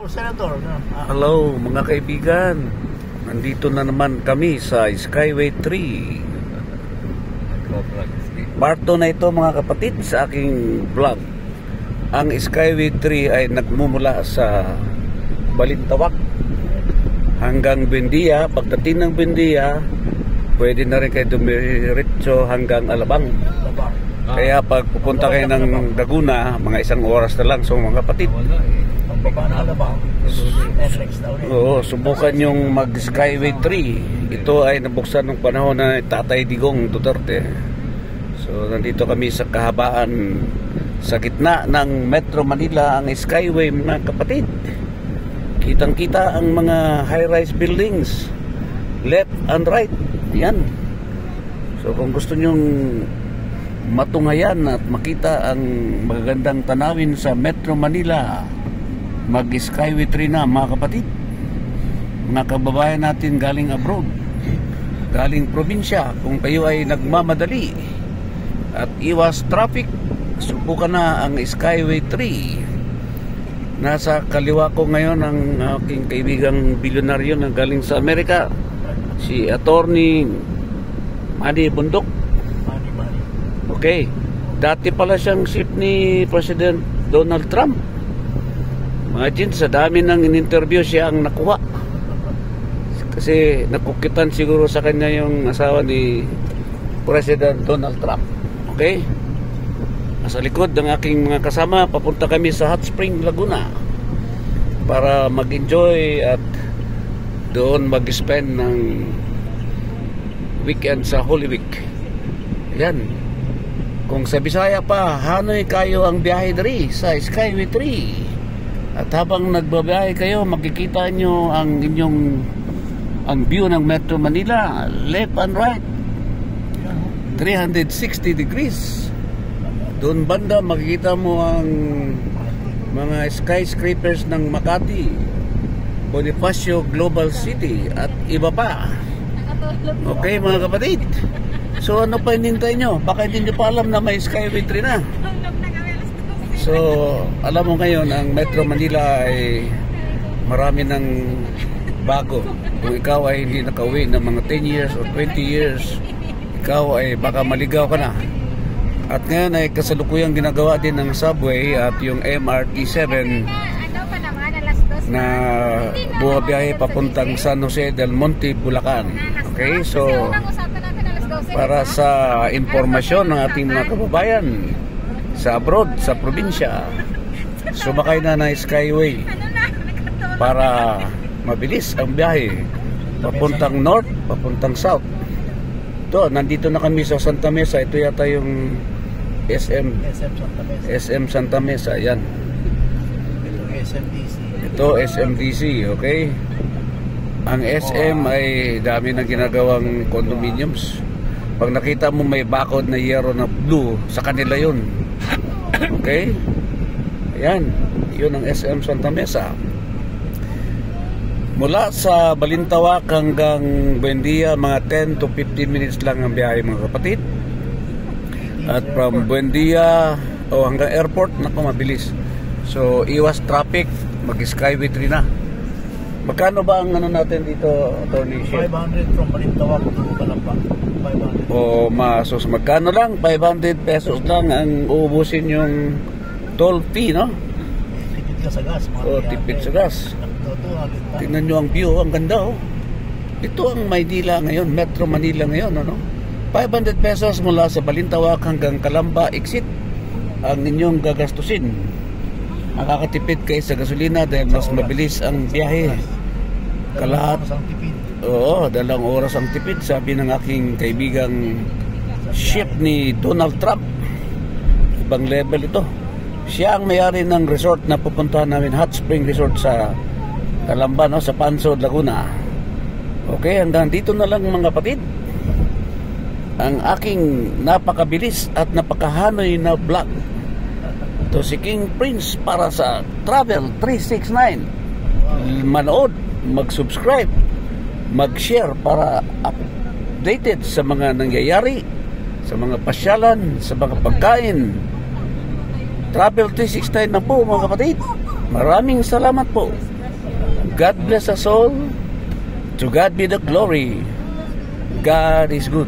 Senator. Hello mga kaibigan, nandito na naman kami sa Skyway 3. Parto na ito mga kapatid sa aking vlog. Ang Skyway 3 ay nagmumula sa Balintawak hanggang Buendia. Pagdating ng Buendia, pwede na rin kayo dumiretso hanggang Alabang. Kaya pag pupunta kayo ng Laguna, mga 1 oras na lang. So mga kapatid, subukan yung mag Skyway 3. Ito ay nabuksan ng panahon na Tatay Digong Duterte. So nandito kami sa kahabaan, sa gitna ng Metro Manila, ang Skyway mga kapatid. Kitang kita ang mga high-rise buildings left and right. Yan. So kung gusto nyong matunghayan at makita ang magagandang tanawin sa Metro Manila, mag Skyway 3 na mga kapatid. Mga kababayan natin galing abroad, galing probinsya, kung kayo ay nagmamadali at iwas traffic, subukan na ang Skyway 3. Nasa kaliwa ko ngayon ang aking kaibigang bilyonaryo na galing sa Amerika, si Attorney Manny Bundok. Okay, dati pala siyang ship ni President Donald Trump. Imagine, sa dami ng in-interview siya ang nakuha. Kasi nakukitan siguro sa kanya yung asawa ni President Donald Trump. Okay? Nasa likod ng aking mga kasama, papunta kami sa Hot Spring, Laguna para mag-enjoy at doon mag-spend ng weekend sa Holy Week. Yan. Kung sa Bisaya pa, Hanoy kayo ang biyahe dari sa Skyway 3. At habang nagbabiyahe kayo, makikita nyo ang inyong view ng Metro Manila, left and right, 360 degrees. Doon banda makikita mo ang mga skyscrapers ng Makati, Bonifacio Global City at iba pa. Okay mga kapatid, so ano pa hinintay nyo? Baka hindi nyo pa alam na may Skyway 3 na. So, alam mo ngayon, ang Metro Manila ay marami ng bago. Kung ikaw ay hindi nakauwi ng mga 10 years or 20 years, ikaw ay baka maligaw ka na. At ngayon ay kasalukuyang ginagawa din ng subway at yung MRT7 na bumabiyahe papuntang San Jose del Monte, Bulacan. Okay, so para sa impormasyon ng ating mga kababayan sa abroad, sa probinsya, sumakay na na Skyway para mabilis ang biyahe papuntang north, papuntang south. Ito, nandito na kami sa Santa Mesa. Ito yata yung SM Santa Mesa. Yan. Ito SMDC. Okay. Ang SM ay dami na ginagawang condominiums. Pag nakita mo may bakod na yero na blue, sa kanila yun. Okay? Ayan, yun ang SM Santa Mesa. Mula sa Balintawak hanggang Buendia, mga 10 to 15 minutes lang ang biyahe mga kapatid. At from Buendia hanggang airport, naku, mabilis. So, iwas traffic, mag-Skyway 3 na. Magkano ba ang ano natin dito, Attorney? 500 from Balintawak to Calamba. 500. O masos, magkano lang? 500 pesos lang ang uubusin yung toll fee, no? Tipid ka sa gas. O, tipid sa gas. Tingnan nyo ang view, ang ganda, oh. Ito ang Maynila ngayon, Metro Manila ngayon, ano? 500 pesos mula sa Balintawak hanggang Calamba exit ang inyong gagastusin. Makakatipid kayo sa gasolina dahil mas mabilis ang biyahe. Kalahat. Oo, 2 oras ang tipid, sabi ng aking kaibigang ship ni Donald Trump. Ibang level ito. Siya ang may-ari ng resort na pupuntahan namin, Hot Spring Resort sa Calamba, no? Sa Pansod, Laguna. Okay, hanggang dito na lang mga kapatid ang aking napakabilis at napakahanoy na vlog. To si King Prince para sa Travel 369. Manood, mag-subscribe, mag-share para updated sa mga nangyayari, sa mga pasyalan, sa mga pagkain. Travel 369 na po mga kapatid. Maraming salamat po. God bless us all. To God be the glory. God is good.